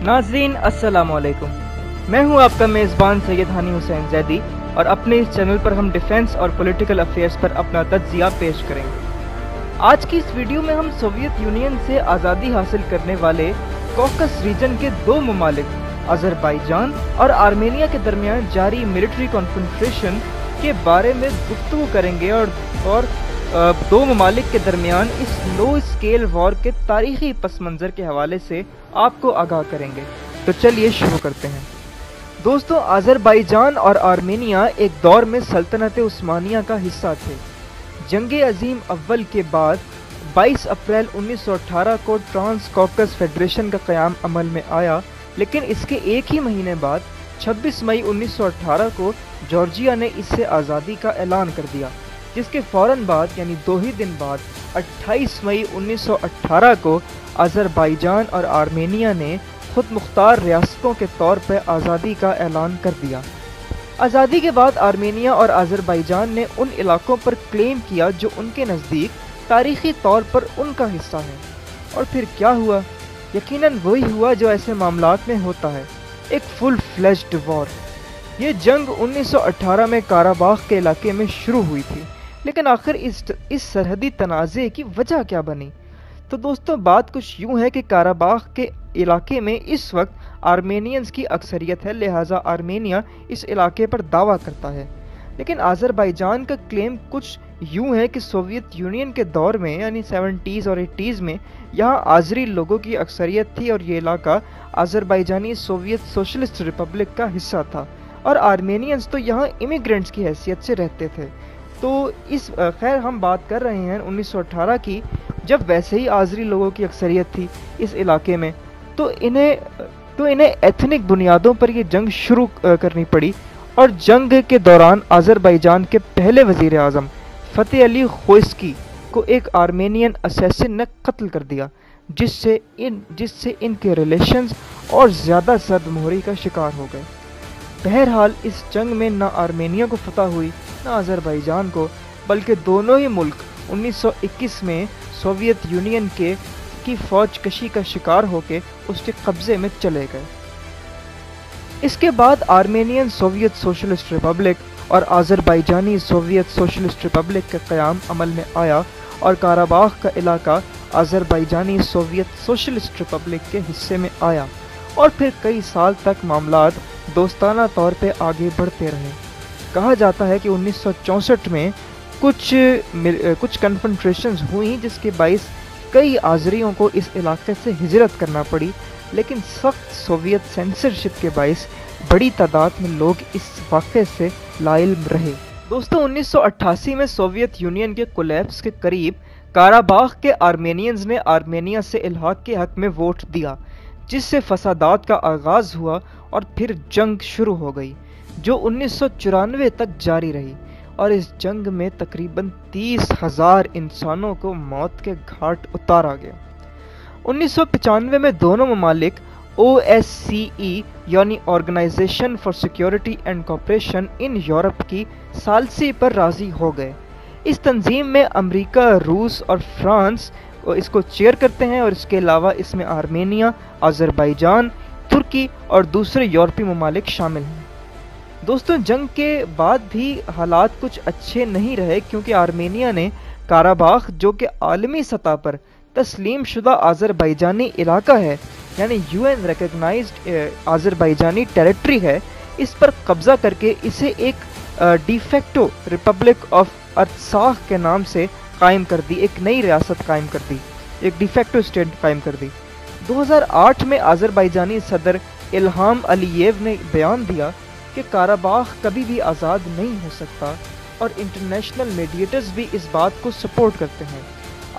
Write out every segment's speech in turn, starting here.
नाज़रीन अस्सलामु अलैकुम। मैं हूं आपका मेज़बान सैयद हानी हुसैन जैदी और अपने इस चैनल पर हम डिफेंस और पॉलिटिकल अफेयर्स पर अपना तज्ज़िया पेश करेंगे। आज की इस वीडियो में हम सोवियत यूनियन से आज़ादी हासिल करने वाले कॉकस रीजन के दो ममालिक अज़रबैजान और आर्मेनिया के दरमियान जारी मिलिट्री कॉन्फ्रंटेशन के बारे में गुफ्तगू करेंगे और दो ममालिक के दरमियान इस लो स्केल वॉर के तारीखी पस मंज़र के हवाले से आपको आगाह करेंगे। तो चलिए शुरू करते हैं। दोस्तों, अज़रबैजान और आर्मेनिया एक दौर में सल्तनत उस्मानिया का हिस्सा थे। जंग अजीम अव्वल के बाद 22 अप्रैल 1918 को ट्रांस कॉकस फेडरेशन का क़याम अमल में आया, लेकिन इसके एक ही महीने बाद 26 मई 1918 को जॉर्जिया ने इससे आज़ादी का ऐलान कर दिया, जिसके फ़ौरन बाद यानी 2 ही दिन बाद 28 मई 1918 को अज़रबैजान और आर्मेनिया ने खुद मुख्तार रियासतों के तौर पर आज़ादी का ऐलान कर दिया। आज़ादी के बाद आर्मेनिया और अज़रबैजान ने उन इलाकों पर क्लेम किया जो उनके नज़दीक तारीख़ी तौर पर उनका हिस्सा है। और फिर क्या हुआ? यकीनन वही हुआ जो ऐसे मामलात में होता है, एक फुल फ्लेज्ड वॉर। ये जंग 1918 में काराबाख के इलाके में शुरू हुई थी, लेकिन आखिर इस सरहदी तनाज़े की वजह क्या बनी? तो दोस्तों, बात कुछ यूँ है कि काराबाख के इलाके में इस वक्त आर्मेनियंस की अक्सरियत है, लिहाजा आर्मेनिया इस इलाके पर दावा करता है। लेकिन अज़रबैजान का क्लेम कुछ यूँ है कि सोवियत यूनियन के दौर में यानी 70s और 80s में यहाँ आज़री लोगों की अक्सरियत थी और ये इलाका अज़रबैजानी सोवियत सोशलिस्ट रिपब्लिक का हिस्सा था और आर्मेनियंस तो यहाँ इमिग्रेंट्स की हैसियत से रहते थे। तो खैर हम बात कर रहे हैं 1918 की, जब वैसे ही आज़री लोगों की अक्सरियत थी इस इलाके में, तो इन्हें एथनिक बुनियादों पर ये जंग शुरू करनी पड़ी। और जंग के दौरान अज़रबैजान के पहले वज़ीर आज़म फ़तेह अली ख़ोइस्की को एक आर्मेनियन असैसिन ने कत्ल कर दिया, जिससे इनके रिलेशंस और ज़्यादा सर्दमोहरी का शिकार हो गए। बहरहाल इस जंग में ना आर्मेनिया को फतह हुई ना अज़रबैजान को, बल्कि दोनों ही मुल्क 1921 में सोवियत यूनियन की फ़ौज कशी का शिकार होकर उसके कब्ज़े में चले गए। इसके बाद आर्मेनियन सोवियत सोशलिस्ट रिपब्लिक और अज़रबैजानी सोवियत सोशलिस्ट रिपब्लिक का क़याम अमल में आया और काराबाख का इलाका अज़रबैजानी सोवियत सोशलिस्ट रिपब्लिक के हिस्से में आया और फिर कई साल तक मामलात दोस्ताना तौर पे आगे बढ़ते रहे। कहा जाता है कि 1964 में कुछ कन्फ्रंटेशंस हुई, जिसके बाइस कई आज़रियों को इस इलाके से हिजरत करना पड़ी, लेकिन सख्त सोवियत सेंसरशिप के बाइस बड़ी तादाद में लोग इस वाक़े से लाइल्म रहे। दोस्तों, 1988 में सोवियत यूनियन के कोलैप्स के करीब काराबाख के आर्मेनियंस ने आर्मेनिया से इल्हाक के हक़ में वोट दिया, जिससे फसादात का आगाज़ हुआ और फिर जंग शुरू हो गई, जो 1994 तक जारी रही। और इस जंग में तकरीबन 30,000 इंसानों को मौत के घाट उतारा गया। 1995 में दोनों ममालिक OSCE यानी organisation for security and cooperation in Europe की सालसी पर राज़ी हो गए। इस तंजीम में अमेरिका, रूस और फ्रांस इसको चेयर करते हैं और इसके अलावा इसमें आर्मेनिया, अज़रबैजान, तुर्की और दूसरे यूरोपीय ममालिक शामिल हैं। दोस्तों, जंग के बाद भी हालात कुछ अच्छे नहीं रहे, क्योंकि आर्मेनिया ने काराबाख, जो कि आलमी सतह पर तस्लीम शुदा अज़रबैजानी इलाका है यानी UN रिकग्नाइज्ड अज़रबैजानी टेरिटरी है, इस पर कब्ज़ा करके इसे एक डिफेक्टो रिपब्लिक ऑफ अर्त्साख के नाम से कायम कर दी, एक नई रियासत कायम कर दी, एक डिफेक्टो स्टेट कायम कर दी। 2008 में अज़रबैजानी सदर इल्हाम अलीयेव ने बयान दिया कि काराबाख कभी भी आज़ाद नहीं हो सकता और इंटरनेशनल मीडिएटर्स भी इस बात को सपोर्ट करते हैं।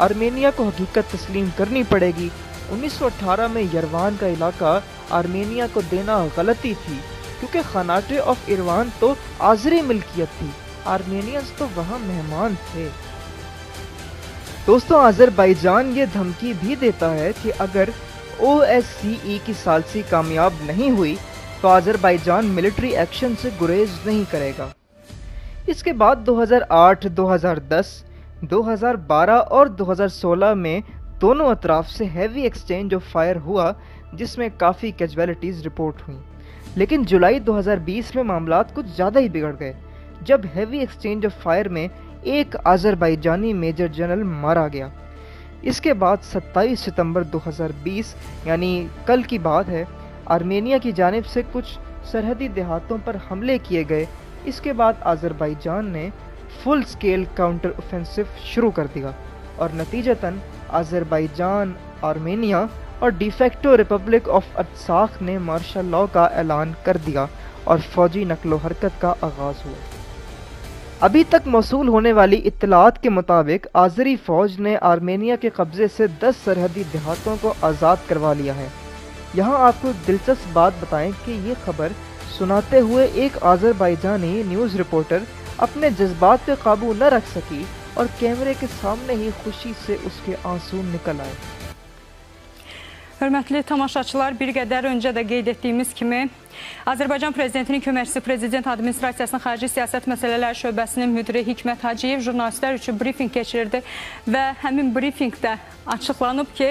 आर्मेनिया को हकीकत तस्लीम करनी पड़ेगी। 1918 में यरवान का इलाका आर्मेनिया को देना गलती थी, क्योंकि खानाटे ऑफ इरवान तो आज़री मिल्कियत थी, आर्मेनियंस तो वहाँ मेहमान थे। दोस्तों, अज़रबैजान ये धमकी भी देता है कि अगर OSCE की सालसी कामयाब नहीं हुई तो अज़रबैजान मिलिट्री एक्शन से गुरेज नहीं करेगा। इसके बाद 2008, 2010, 2012 और 2016 में दोनों अतराफ से हैवी एक्सचेंज ऑफ फायर हुआ, जिस में काफ़ी कैजुअलिटीज़ रिपोर्ट हुई। लेकिन जुलाई 2020 में मामलात कुछ ज़्यादा ही बिगड़ गए जब हैवी एक्सचेंज ऑफ फायर में एक आज़रबाईजानी मेजर जनरल मारा गया। इसके बाद 27 सितंबर 2020 यानी कल की बात है, आर्मेनिया की जानिब से कुछ सरहदी देहातों पर हमले किए गए। इसके बाद आज़रबाईजान ने फुल स्केल काउंटर ऑफेंसिव शुरू कर दिया और नतीजतन आज़रबाईजान, आर्मेनिया और डिफेक्टो रिपब्लिक ऑफ अर्त्साख ने मार्शल लॉ का ऐलान कर दिया और फौजी नकलो हरकत का आगाज़ हुआ। अभी तक मौसूल होने वाली इत्तलात के मुताबिक आज़री फ़ौज ने आर्मेनिया के कब्ज़े से 10 सरहदी देहातों को आज़ाद करवा लिया है। यहाँ आपको दिलचस्प बात बताएं कि ये खबर सुनाते हुए एक आज़रबाईजानी न्यूज़ रिपोर्टर अपने जज्बात पे काबू न रख सकी और कैमरे के सामने ही खुशी से उसके आंसू निकल आए। Hörmətli tamaşaçılar, bir qədər öncə də qeyd etdiyimiz kimi Azərbaycan Prezidentinin köməkçisi Prezident Administrasiyasının Xarici Siyasət Məsələləri Şöbəsinin müdiri Hikmət Hacıyev jurnalistlər üçün brifinq keçirirdi və həmin brifinqdə açıqlanıb ki,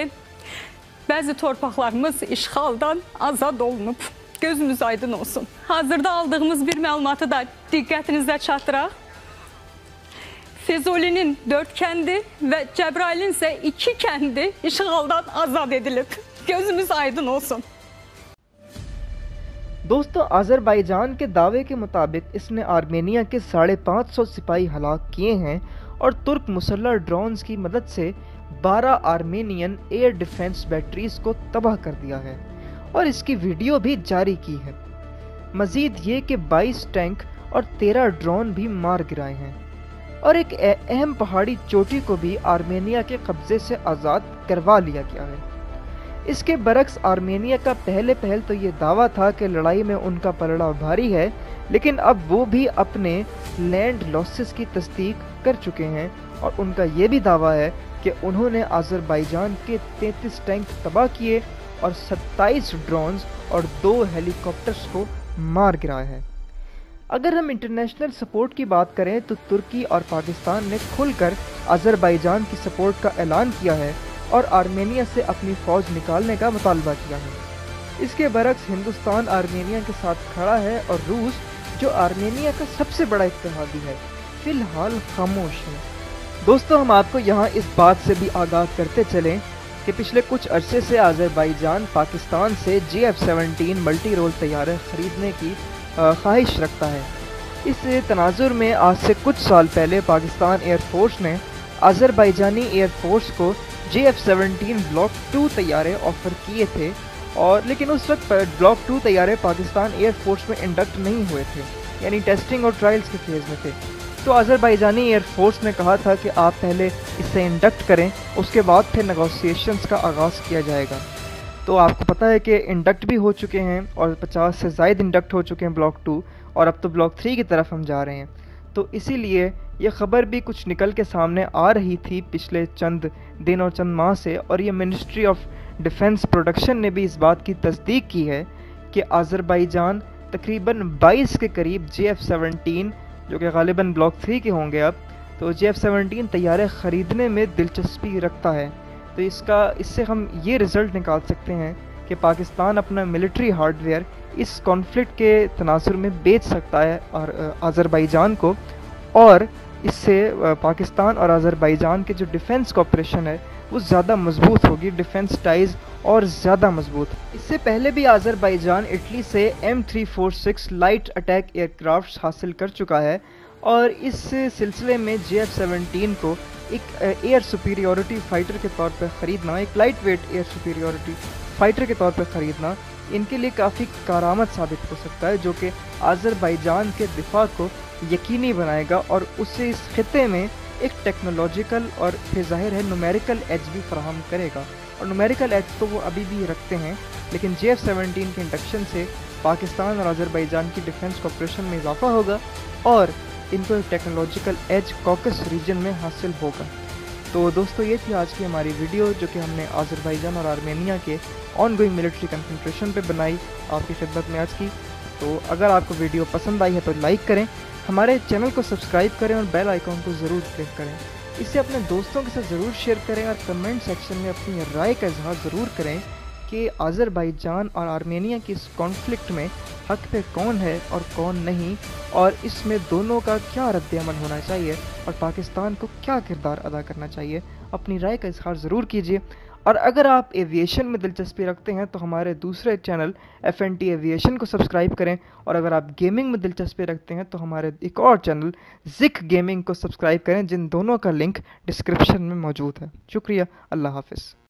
bəzi torpaqlarımız işğaldan azad olunub. Gözümüz aydın olsun. Hazırda aldığımız bir məlumatı da diqqətinizdə çatdıraq. Füzulinin 4 kəndi və Cəbrailin isə 2 kəndi işğaldan azad edilib. gözümüz aydın olsun. दोस्तों, Azerbaijan के दावे के मुताबिक इसने Armenia के 550 सिपाही हलाक किए हैं और तुर्क मुसल्लह ड्रोन्स की मदद से 12 आर्मेनियन एयर डिफेंस बैटरीज को तबाह कर दिया है और इसकी वीडियो भी जारी की है। मजीद ये कि 22 टैंक और 13 ड्रोन भी मार गिराए हैं और एक अहम पहाड़ी चोटी को भी आर्मेनिया के कब्जे से आज़ाद करवा लिया गया है। इसके बरक्स आर्मेनिया का पहल तो ये दावा था कि लड़ाई में उनका पलड़ा भारी है, लेकिन अब वो भी अपने लैंड लॉसेस की तस्दीक कर चुके हैं और उनका ये भी दावा है कि उन्होंने आज़रबाईजान के 33 टैंक तबाह किए और 27 ड्रोन्स और 2 हेलीकॉप्टर्स को मार गिराया है। अगर हम इंटरनेशनल सपोर्ट की बात करें तो तुर्की और पाकिस्तान ने खुलकर आज़रबाईजान की सपोर्ट का ऐलान किया है और आर्मेनिया से अपनी फ़ौज निकालने का मुतालबा किया है। इसके बरक्स हिंदुस्तान आर्मेनिया के साथ खड़ा है और रूस, जो आर्मेनिया का सबसे बड़ा इत्तेहादी है, फ़िलहाल खामोश है। दोस्तों, हम आपको यहाँ इस बात से भी आगाह करते चलें कि पिछले कुछ अरसे से आज़रबाईजान पाकिस्तान से JF-17 मल्टी रोल तैयारे ख़रीदने की ख्वाहिश रखता है। इस तनाजुर में आज से कुछ साल पहले पाकिस्तान एयरफोर्स ने आज़रबाईजानी एयरफोर्स को JF-17 ब्लॉक 2 तैयारे ऑफ़र किए थे और लेकिन उस वक्त ब्लॉक 2 तैयारे पाकिस्तान एयरफोर्स में इंडक्ट नहीं हुए थे, यानी टेस्टिंग और ट्रायल्स के फेज़ में थे। तो आज़रबाईजानी एयरफोर्स ने कहा था कि आप पहले इसे इंडक्ट करें, उसके बाद फिर नेगोशिएशंस का आगाज़ किया जाएगा। तो आपको पता है कि इंडक्ट भी हो चुके हैं और 50 से ज़ायद इंडक्ट हो चुके हैं ब्लॉक 2 और अब तो ब्लॉक 3 की तरफ हम जा रहे हैं। तो इसीलिए ये ख़बर भी कुछ निकल के सामने आ रही थी पिछले चंद दिन और चंद माह से, और ये मिनिस्ट्री ऑफ डिफेंस प्रोडक्शन ने भी इस बात की तस्दीक की है कि आज़रबाईजान तकरीबन 22 के करीब JF-17 जो कि गालिबन ब्लॉक 3 के होंगे अब, तो JF-17 तैयारे ख़रीदने में दिलचस्पी रखता है। तो इससे हम ये रिज़ल्ट निकाल सकते हैं कि पाकिस्तान अपना मिलिट्री हार्डवेयर इस कॉन्फ्लिक्ट के तनासुर में बेच सकता है और आज़रबाईजान को, और इससे पाकिस्तान और आज़रबाईजान के जो डिफेंस कॉपरेशन है वो ज़्यादा मजबूत होगी, डिफेंस टाइज़ और ज़्यादा मजबूत। इससे पहले भी आज़रबाईजान इटली से M346 लाइट अटैक एयरक्राफ्ट हासिल कर चुका है और इस सिलसिले में JF-17 को एक एयर सुपीरियॉरिटी फाइटर के तौर पर ख़रीदना, एक light weight air superiority fighter के तौर पर ख़रीदना इनके लिए काफ़ी कारआमद साबित हो सकता है, जो कि आज़रबाईजान के दिफा को यकीनी बनाएगा और उससे इस खिते में एक टेक्नोलॉजिकल और फिर ज़ाहिर है न्यूमेरिकल एज भी फराहम करेगा। और न्यूमेरिकल एज तो वो अभी भी रखते हैं, लेकिन JF-17 के इंडक्शन से पाकिस्तान और आज़रबाईजान की डिफेंस कॉपरेशन में इजाफा होगा और इनको एक टेक्नोलॉजिकल एज कॉकस रीजन में हासिल होगा। तो दोस्तों, ये थी आज की हमारी वीडियो जो कि हमने आज़रबाईजान और आर्मेनिया के ऑन गोइंग मिलिट्री कन्फ्रंटेशन पे बनाई, आपकी खिदमत में आज की। तो अगर आपको वीडियो पसंद आई है तो लाइक करें, हमारे चैनल को सब्सक्राइब करें और बेल आइकॉन को ज़रूर क्लिक करें। इसे अपने दोस्तों के साथ ज़रूर शेयर करें और कमेंट सेक्शन में अपनी राय का इजहार ज़रूर करें کہ آذربائیجان اور آرمینیا کی اس کانفلکٹ میں حق پہ کون ہے اور کون نہیں، اور اس میں دونوں کا کیا رد عمل ہونا چاہیے اور پاکستان کو کیا کردار ادا کرنا چاہیے۔ اپنی رائے کا اظہار ضرور کیجیے، اور اگر آپ ایویشن میں دلچسپی رکھتے ہیں تو ہمارے دوسرے چینل FNT ایویشن کو سبسکرائب کریں، اور اگر آپ گیمنگ میں دلچسپی رکھتے ہیں تو ہمارے ایک اور چینل زک گیمنگ کو سبسکرائب کریں، جن دونوں کا لنک ڈسکرپشن میں موجود ہے۔ شکریہ، اللہ حافظ۔